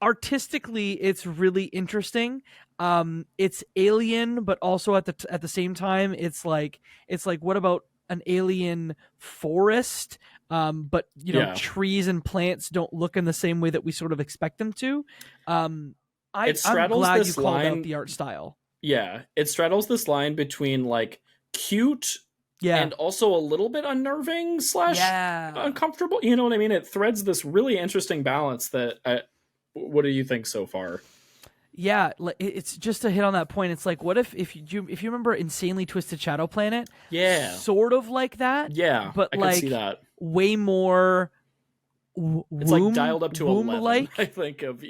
Artistically, it's really interesting. It's alien, but also at the same time, it's like what about an alien forest? But trees and plants don't look in the same way that we sort of expect them to. I'm glad you called out the art style. Yeah, it straddles this line between like cute and also a little bit unnerving / uncomfortable. You know what I mean? It threads this really interesting balance that what do you think so far? Yeah, it's just to hit on that point. It's like, what if you remember Insanely Twisted Shadow Planet? Yeah, sort of like that. Yeah, but I like could see that. Way more. It's like dialed up to 11. Like, I think of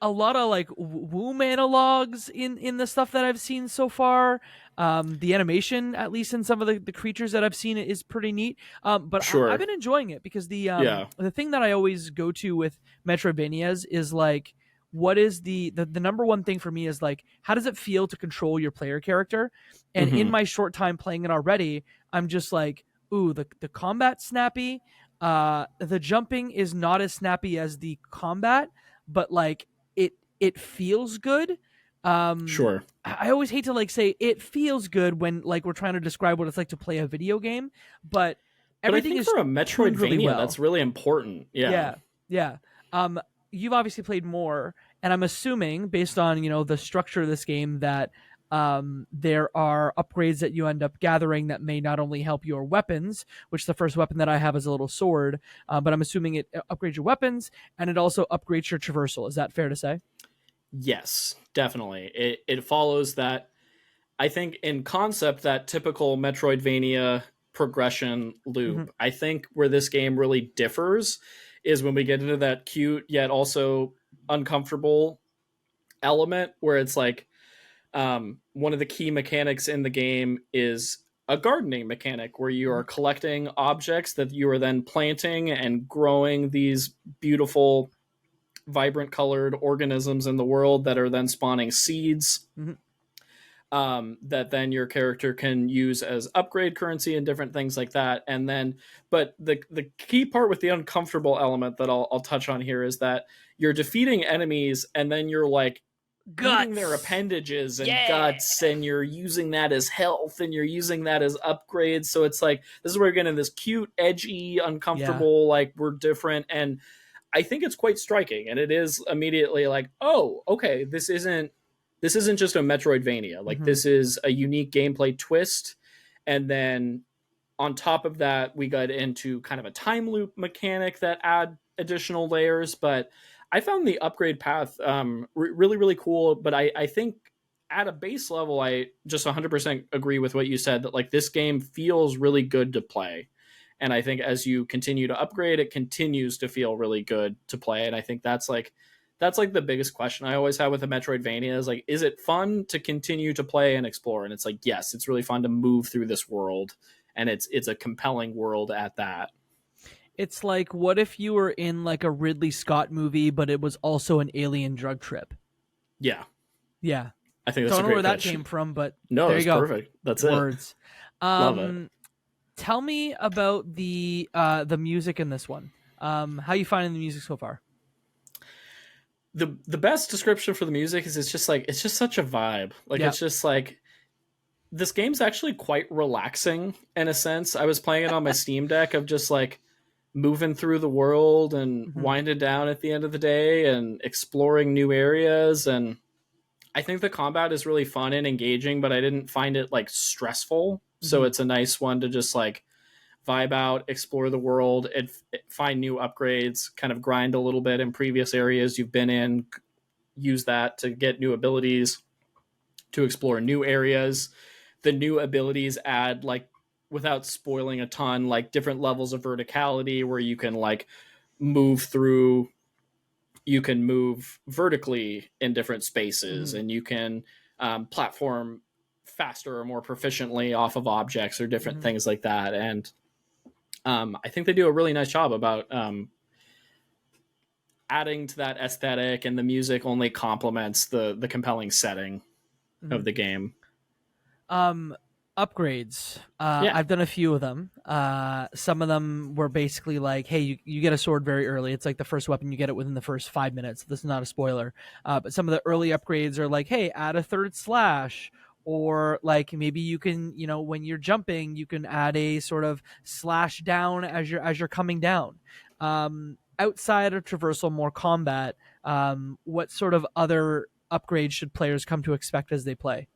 a lot of like womb analogs in the stuff that I've seen so far. The animation, at least in some of the creatures that I've seen, is pretty neat. But sure. I've been enjoying it because the thing that I always go to with Metroidvanias is like, what is the number one thing for me is like, how does it feel to control your player character? And in my short time playing it already, I'm just like, ooh, the combat's snappy. The jumping is not as snappy as the combat, but like it feels good. Sure. I always hate to like say it feels good when like we're trying to describe what it's like to play a video game, but everything is for a Metroidvania really well. That's really important. Yeah. You've obviously played more, and I'm assuming based on the structure of this game that there are upgrades that you end up gathering that may not only help your weapons, which the first weapon that I have is a little sword, but I'm assuming it upgrades your weapons, and it also upgrades your traversal. Is that fair to say? Yes, definitely. It follows that, I think, in concept, that typical Metroidvania progression loop. I think where this game really differs is when we get into that cute yet also uncomfortable element where it's like, one of the key mechanics in the game is a gardening mechanic where you are collecting objects that you are then planting and growing these beautiful, vibrant colored organisms in the world that are then spawning seeds that then your character can use as upgrade currency and different things like that. And then, but the key part with the uncomfortable element that I'll touch on here is that you're defeating enemies and then you're like eating their appendages and guts, and you're using that as health and you're using that as upgrades. So it's like, this is where you're getting this cute, edgy, uncomfortable, like we're different. And I think it's quite striking, and it is immediately like, oh, okay, this isn't just a Metroidvania. Like this is a unique gameplay twist. And then on top of that, we got into kind of a time loop mechanic that add additional layers. But I found the upgrade path really, really cool. But I think at a base level, I just 100% agree with what you said, that like this game feels really good to play. And I think as you continue to upgrade, it continues to feel really good to play. And I think that's like the biggest question I always have with a Metroidvania is like, is it fun to continue to play and explore? And it's like, yes, it's really fun to move through this world, and it's a compelling world at that. It's like, what if you were in like a Ridley Scott movie, but it was also an alien drug trip? Yeah. I think that's don't a know great where that pitch. came from, but no, there you go. Perfect. That's Words. Love it. Tell me about the music in this one. How you finding the music so far? The best description for the music is it's just such a vibe. Like it's just like, this game's actually quite relaxing in a sense. I was playing it on my Steam Deck of just like moving through the world and winding down at the end of the day and exploring new areas. And I think the combat is really fun and engaging, but I didn't find it like stressful. So it's a nice one to just like vibe out, explore the world, and find new upgrades, kind of grind a little bit in previous areas you've been in, use that to get new abilities, to explore new areas. The new abilities add, like, without spoiling a ton, like different levels of verticality where you can like move through, you can move vertically in different spaces, and you can platform faster or more proficiently off of objects or different things like that. And I think they do a really nice job about adding to that aesthetic, and the music only complements the compelling setting of the game. Upgrades. Yeah. I've done a few of them. Some of them were basically like, hey, you get a sword very early. It's like the first weapon, you get it within the first 5 minutes. This is not a spoiler. But some of the early upgrades are like, hey, add a third slash. Or like maybe you can, when you're jumping, you can add a sort of slash down as you're coming down. Outside of traversal, more combat, what sort of other upgrades should players come to expect as they play?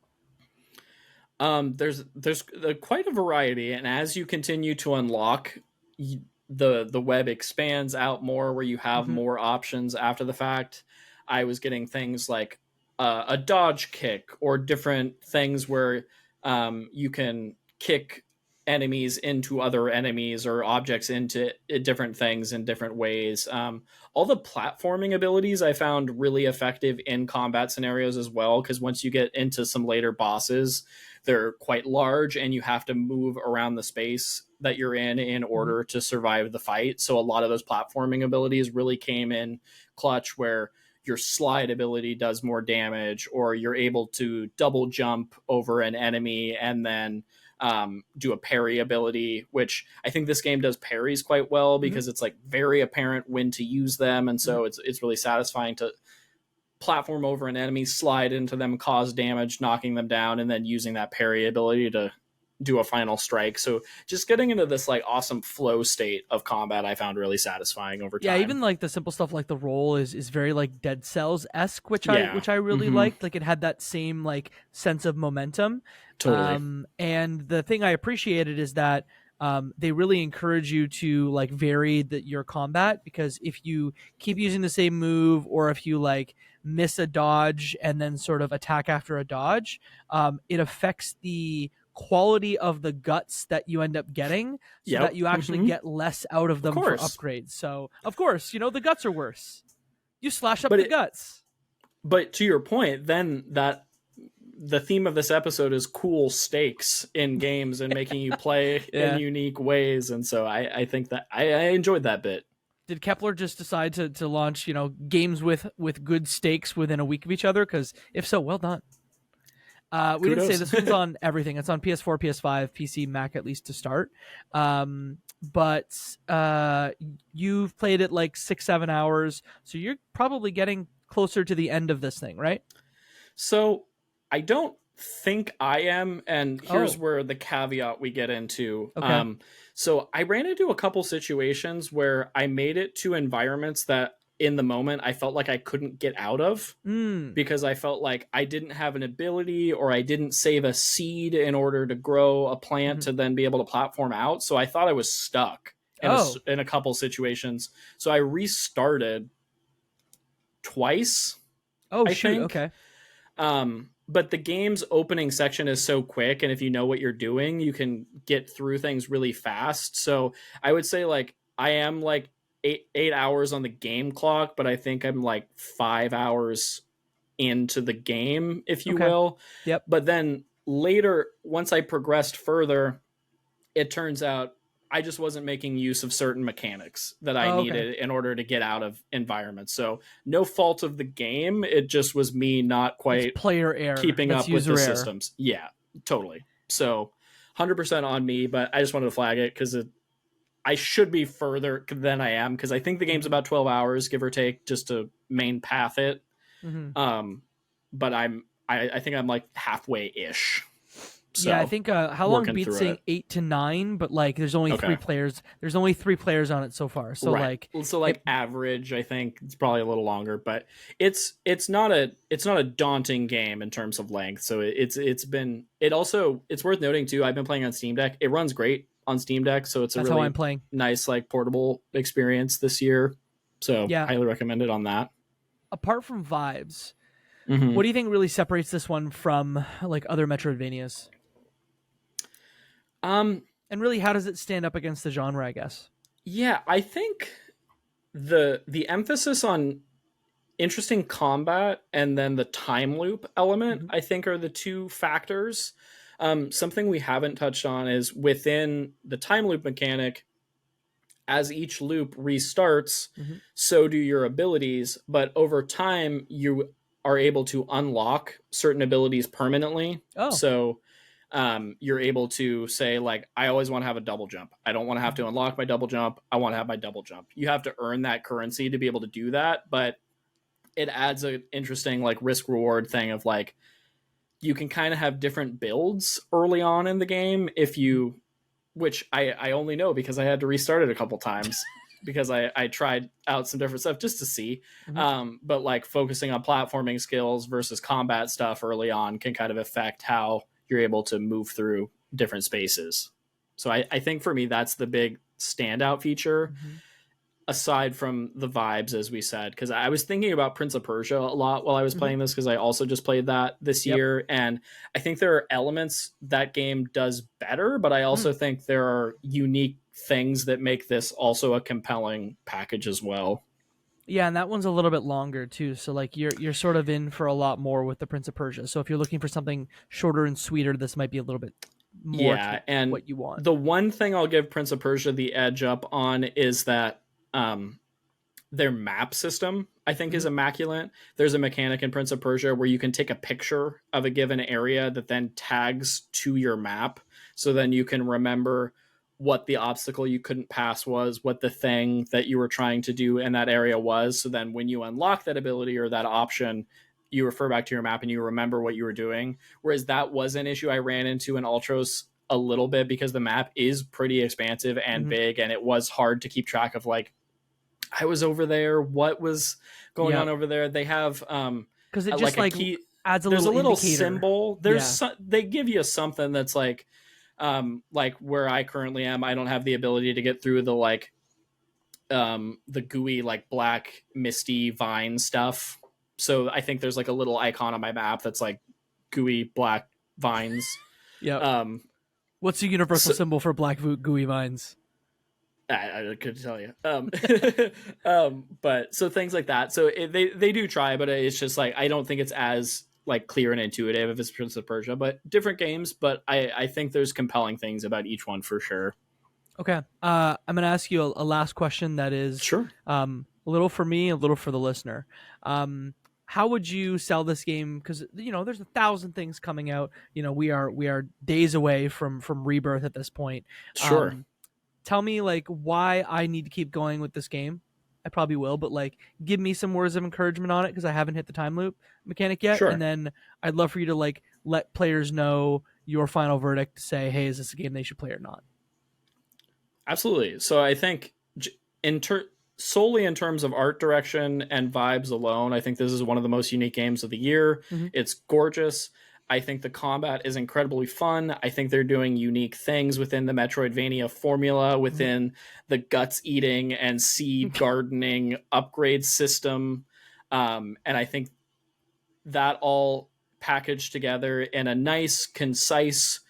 There's quite a variety, and as you continue to unlock, the web expands out more, where you have more options after the fact. I was getting things like a dodge kick, or different things where you can kick enemies into other enemies, or objects into different things in different ways. All the platforming abilities I found really effective in combat scenarios as well, because once you get into some later bosses, they're quite large, and you have to move around the space that you're in order to survive the fight. So a lot of those platforming abilities really came in clutch, where your slide ability does more damage, or you're able to double jump over an enemy and then do a parry ability, which I think this game does parries quite well, because it's like very apparent when to use them. And so it's really satisfying to platform over an enemy, slide into them, cause damage, knocking them down, and then using that parry ability to do a final strike. So just getting into this like awesome flow state of combat, I found really satisfying over time. Yeah, even like the simple stuff like the roll is very like Dead Cells-esque, which I really liked. Like it had that same like sense of momentum. Totally. And the thing I appreciated is that they really encourage you to like vary your combat, because if you keep using the same move, or if you like miss a dodge and then sort of attack after a dodge, it affects the quality of the guts that you end up getting, so that you actually get less out of them for upgrades. So of course, the guts are worse. You slash up the guts. But to your point, then that the theme of this episode is cool stakes in games and making you play in unique ways. And so I think that I enjoyed that bit. Did Kepler just decide to launch, games with good stakes within a week of each other? Because if so, well done. We didn't say this one's on everything. It's on PS4, PS5, PC, Mac, at least to start. But you've played it like 6-7 hours, so you're probably getting closer to the end of this thing, right? So I don't think I am, and here's where the caveat we get into. Okay. So I ran into a couple situations where I made it to environments that in the moment I felt like I couldn't get out of, because I felt like I didn't have an ability, or I didn't save a seed in order to grow a plant to then be able to platform out. So I thought I was stuck in a couple situations. So I restarted twice. I think. Okay. But the game's opening section is so quick, and if you know what you're doing, you can get through things really fast. So I would say like I am like eight hours on the game clock, but I think I'm like 5 hours into the game, if you will. Yep. But then later, once I progressed further, it turns out I just wasn't making use of certain mechanics that I needed in order to get out of environments. So no fault of the game. It just was me not quite it's player error. Keeping That's up with the error. systems. Yeah, totally. So 100% on me, but I just wanted to flag it because I should be further than I am, because I think the game's about 12 hours, give or take, just to main path it. But I think I'm like halfway-ish. So, yeah, I think how long beats saying 8 to 9, but like there's only 3 players. There's only 3 players on it so far. So average, I think it's probably a little longer, but it's not a daunting game in terms of length. So it's worth noting too. I've been playing on Steam Deck. It runs great on Steam Deck, so it's That's a how really I'm playing. nice like portable experience this year. So Yeah. highly recommend it on that. Apart from vibes, Mm-hmm. what do you think really separates this one from like other Metroidvanias? And really, how does it stand up against the genre, I guess? Yeah, I think the emphasis on interesting combat and then the time loop element, I think, are the two factors. Something we haven't touched on is within the time loop mechanic, as each loop restarts, so do your abilities, but over time you are able to unlock certain abilities permanently. Oh. So you're able to say, like, I always want to have a double jump. I don't want to have to unlock my double jump. I want to have my double jump. You have to earn that currency to be able to do that, but it adds an interesting like risk reward thing of like, you can kind of have different builds early on in the game if you, which I only know because I had to restart it a couple times because I tried out some different stuff just to see. But like focusing on platforming skills versus combat stuff early on can kind of affect how you're able to move through different spaces. So I think for me, that's the big standout feature. Aside from the vibes, as we said, because I was thinking about Prince of Persia a lot while I was playing this, because I also just played that this year. And I think there are elements that game does better, but I also think there are unique things that make this also a compelling package as well. Yeah, and that one's a little bit longer too. So like you're sort of in for a lot more with the Prince of Persia. So if you're looking for something shorter and sweeter, this might be a little bit more and what you want. The one thing I'll give Prince of Persia the edge up on is that their map system, I think, is immaculate. There's a mechanic in Prince of Persia where you can take a picture of a given area that then tags to your map. So then you can remember what the obstacle you couldn't pass was, what the thing that you were trying to do in that area was. So then when you unlock that ability or that option, you refer back to your map and you remember what you were doing. Whereas that was an issue I ran into in Ultros a little bit, because the map is pretty expansive and big, and it was hard to keep track of like, I was over there, what was going on over there. They have because it just like key, adds a there's little a little indicator. symbol. There's they give you something that's like where I currently am, I don't have the ability to get through the like the gooey like black misty vine stuff. So I think there's like a little icon on my map that's like gooey black vines. What's the universal symbol for black gooey vines? I couldn't tell you. But so things like that. So they do try, but it's just like, I don't think it's as like clear and intuitive if it's Prince of Persia, but different games. But I think there's compelling things about each one for sure. Okay. I'm going to ask you a last question that is sure. A little for me, a little for the listener. How would you sell this game? Because there's 1,000 things coming out. We are days away from Rebirth at this point. Sure. Tell me like why I need to keep going with this game. I probably will, but like give me some words of encouragement on it, because I haven't hit the time loop mechanic yet. Sure. And then I'd love for you to like let players know your final verdict to say, hey, is this a game they should play or not? Absolutely. So I think solely in terms of art direction and vibes alone, I think this is one of the most unique games of the year. It's gorgeous. I think the combat is incredibly fun. I think they're doing unique things within the Metroidvania formula, within the guts eating and seed gardening upgrade system. And I think that all packaged together in a nice, concise,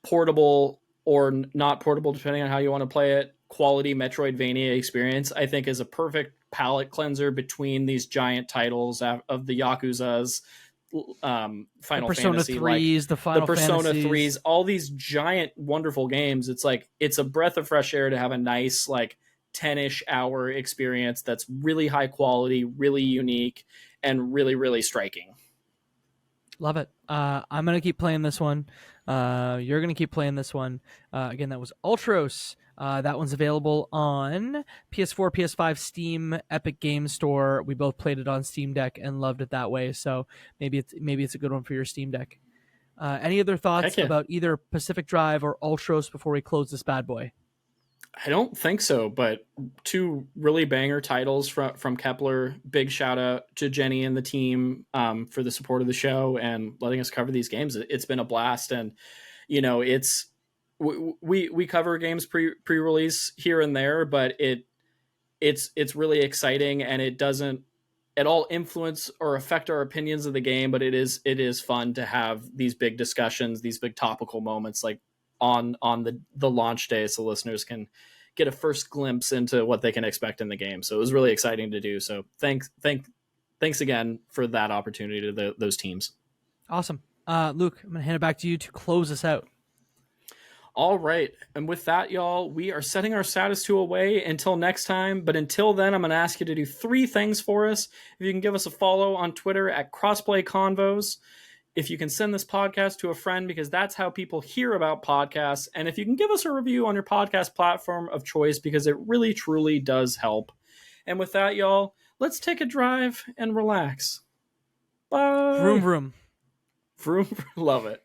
portable or not portable, depending on how you want to play it, quality Metroidvania experience, I think is a perfect palate cleanser between these giant titles of the Yakuza's, Final Persona Fantasy, 3s, like the Final Persona Fantasies. 3s, all these giant, wonderful games. It's like, it's a breath of fresh air to have a nice, like 10-ish hour experience that's really high quality, really unique, and really, really striking. Love it. I'm going to keep playing this one. You're going to keep playing this one. Again, that was Ultros. That one's available on PS4, PS5, Steam, Epic Games Store. We both played it on Steam Deck and loved it that way. So maybe it's a good one for your Steam Deck. Any other thoughts about either Pacific Drive or Ultros before we close this bad boy? I don't think so, but two really banger titles from Kepler. Big shout out to Jenny and the team for the support of the show and letting us cover these games. It's been a blast, and it's we cover games pre-release here and there, but it's really exciting, and it doesn't at all influence or affect our opinions of the game, but it is fun to have these big discussions, these big topical moments, like on the launch day, so listeners can get a first glimpse into what they can expect in the game. So it was really exciting to do. So thanks again for that opportunity to those teams. Awesome. Luke, I'm gonna hand it back to you to close us out. All right. And with that, y'all, we are setting our status 2 away until next time. But until then, I'm going to ask you to do 3 things for us. If you can give us a follow on Twitter at Crossplay Convos. If you can send this podcast to a friend, because that's how people hear about podcasts. And if you can give us a review on your podcast platform of choice, because it really, truly does help. And with that, y'all, let's take a drive and relax. Bye. Vroom, vroom. Vroom. Love it.